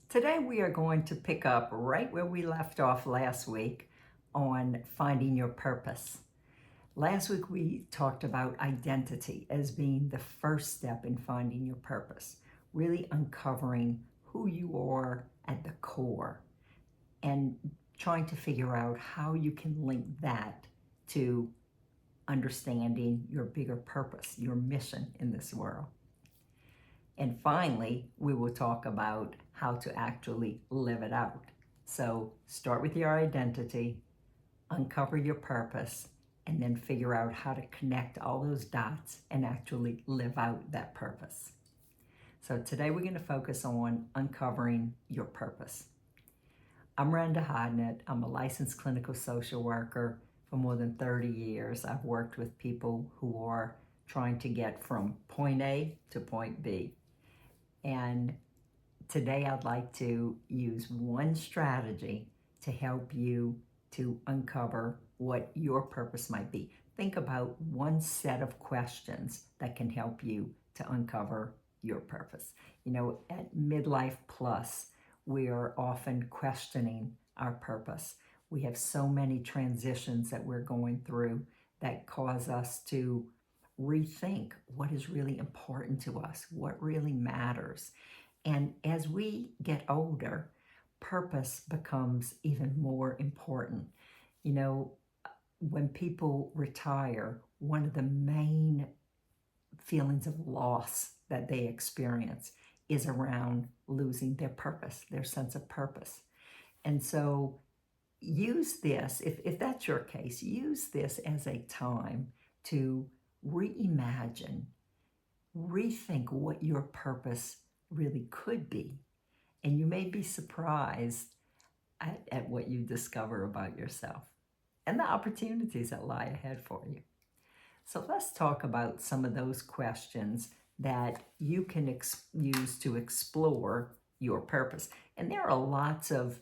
Today we are going to pick up right where we left off last week on finding your purpose. Last week we talked about identity as being the first step in finding your purpose, really uncovering who you are at the core and trying to figure out how you can link that to understanding your bigger purpose, your mission in this world. And finally, we will talk about how to actually live it out. So start with your identity, uncover your purpose, and then figure out how to connect all those dots and actually live out that purpose. So today we're going to focus on uncovering your purpose. I'm Rhonda Hodnett. I'm a licensed clinical social worker for more than 30 years. I've worked with people who are trying to get from point A to point B. And today I'd like to use one strategy to help you to uncover what your purpose might be. Think about one set of questions that can help you to uncover your purpose. You know, at Midlife Plus, we are often questioning our purpose. We have so many transitions that we're going through that cause us to rethink what is really important to us, what really matters. And as we get older, purpose becomes even more important. You know, when people retire, one of the main feelings of loss that they experience is around losing their purpose, their sense of purpose. And so use this, if that's your case, use this as a time to reimagine, rethink what your purpose really could be. And you may be surprised at what you discover about yourself and the opportunities that lie ahead for you. So let's talk about some of those questions that you can use to explore your purpose. And there are lots of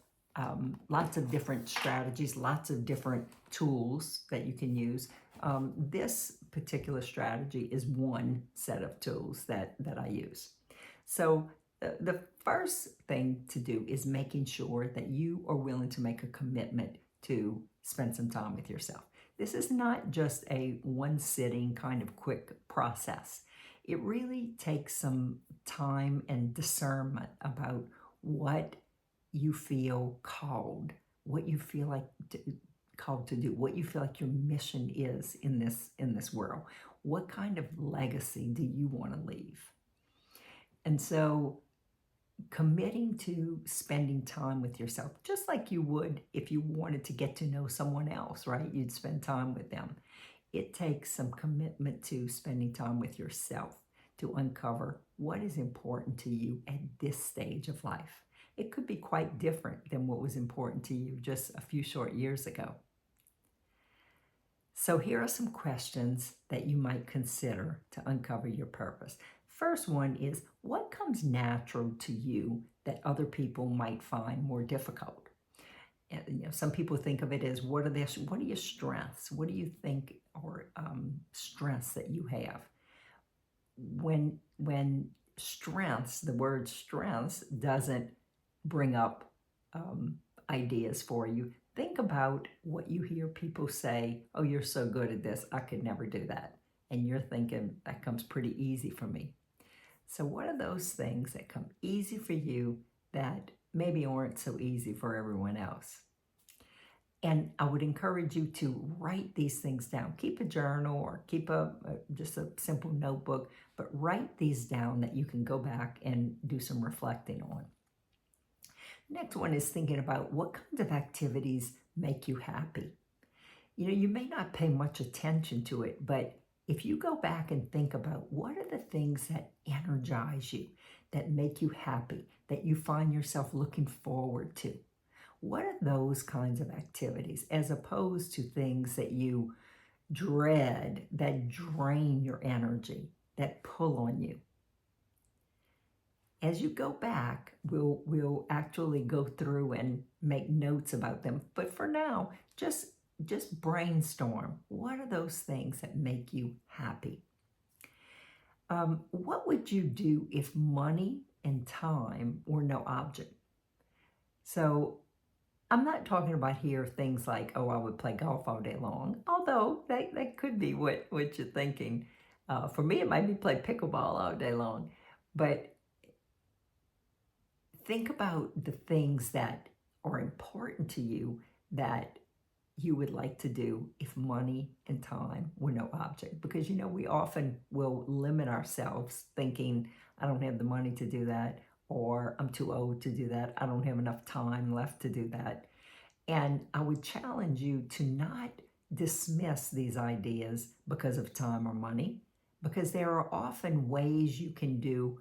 different strategies, lots of different tools that you can use. This particular strategy is one set of tools that I use. So the first thing to do is making sure that you are willing to make a commitment to spend some time with yourself. This is not just a one sitting kind of quick process. It really takes some time and discernment about what you feel called, what you feel like called to do, what you feel like your mission is in this world. What kind of legacy do you want to leave? And so committing to spending time with yourself, just like you would if you wanted to get to know someone else, right? You'd spend time with them. It takes some commitment to spending time with yourself to uncover what is important to you at this stage of life. It could be quite different than what was important to you just a few short years ago. So here are some questions that you might consider to uncover your purpose. First one is, what comes natural to you that other people might find more difficult? And, you know, some people think of it as, what are your strengths? What do you think are strengths that you have? When strengths, the word strengths doesn't bring up ideas for you, think about what you hear people say, oh, you're so good at this, I could never do that. And you're thinking, that comes pretty easy for me. So what are those things that come easy for you that maybe aren't so easy for everyone else? And I would encourage you to write these things down. Keep a journal or keep just a simple notebook, but write these down that you can go back and do some reflecting on. Next one is thinking about what kinds of activities make you happy. You know, you may not pay much attention to it, but if you go back and think about what are the things that energize you, that make you happy, that you find yourself looking forward to, what are those kinds of activities as opposed to things that you dread, that drain your energy, that pull on you? As you go back, we'll actually go through and make notes about them. But for now, just brainstorm. What are those things that make you happy? What would you do if money and time were no object? So I'm not talking about here things like, oh, I would play golf all day long, although that could be what you're thinking. For me, it might be play pickleball all day long. But think about the things that are important to you that you would like to do if money and time were no object. Because, we often will limit ourselves thinking, I don't have the money to do that, or I'm too old to do that. I don't have enough time left to do that. And I would challenge you to not dismiss these ideas because of time or money, because there are often ways you can do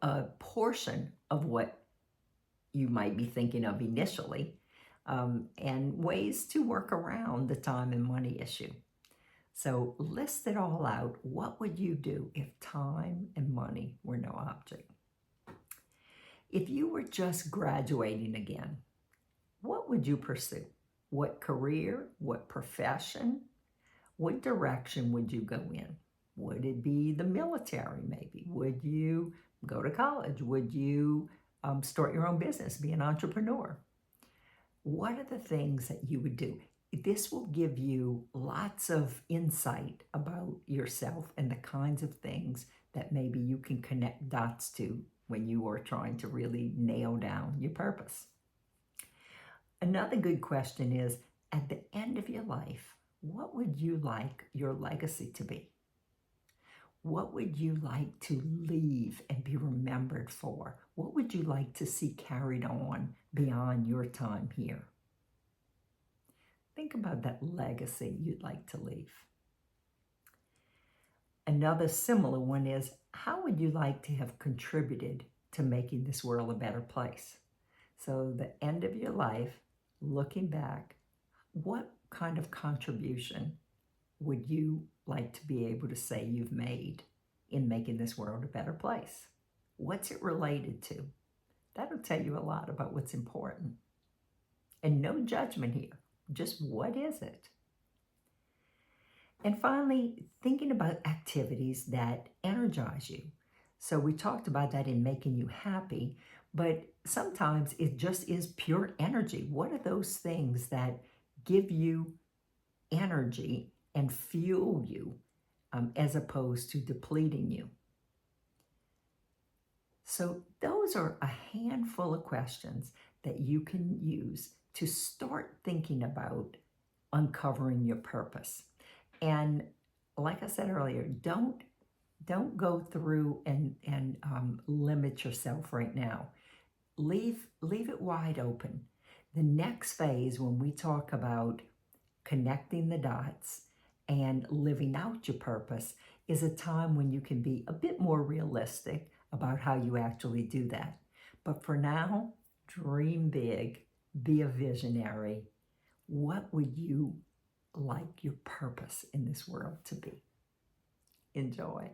a portion of what you might be thinking of initially, and ways to work around the time and money issue. So list it all out. What would you do if time and money were no object? If you were just graduating again, what would you pursue? What career? What profession? What direction would you go in? Would it be the military, maybe? Would you go to college? Would you start your own business, be an entrepreneur? What are the things that you would do? This will give you lots of insight about yourself and the kinds of things that maybe you can connect dots to when you are trying to really nail down your purpose. Another good question is, at the end of your life, what would you like your legacy to be? What would you like to leave and be remembered for? What would you like to see carried on beyond your time here? Think about that legacy you'd like to leave. Another similar one is, how would you like to have contributed to making this world a better place? So the end of your life, looking back, what kind of contribution would you like to be able to say you've made in making this world a better place? What's it related to? That'll tell you a lot about what's important. And no judgment here, just what is it? And finally, thinking about activities that energize you. So we talked about that in making you happy, but sometimes it just is pure energy. What are those things that give you energy and fuel you, as opposed to depleting you? So those are a handful of questions that you can use to start thinking about uncovering your purpose. And like I said earlier, don't go through and limit yourself right now. Leave it wide open. The next phase, when we talk about connecting the dots and living out your purpose, is a time when you can be a bit more realistic about how you actually do that. But for now, dream big, be a visionary. What would you like your purpose in this world to be? Enjoy.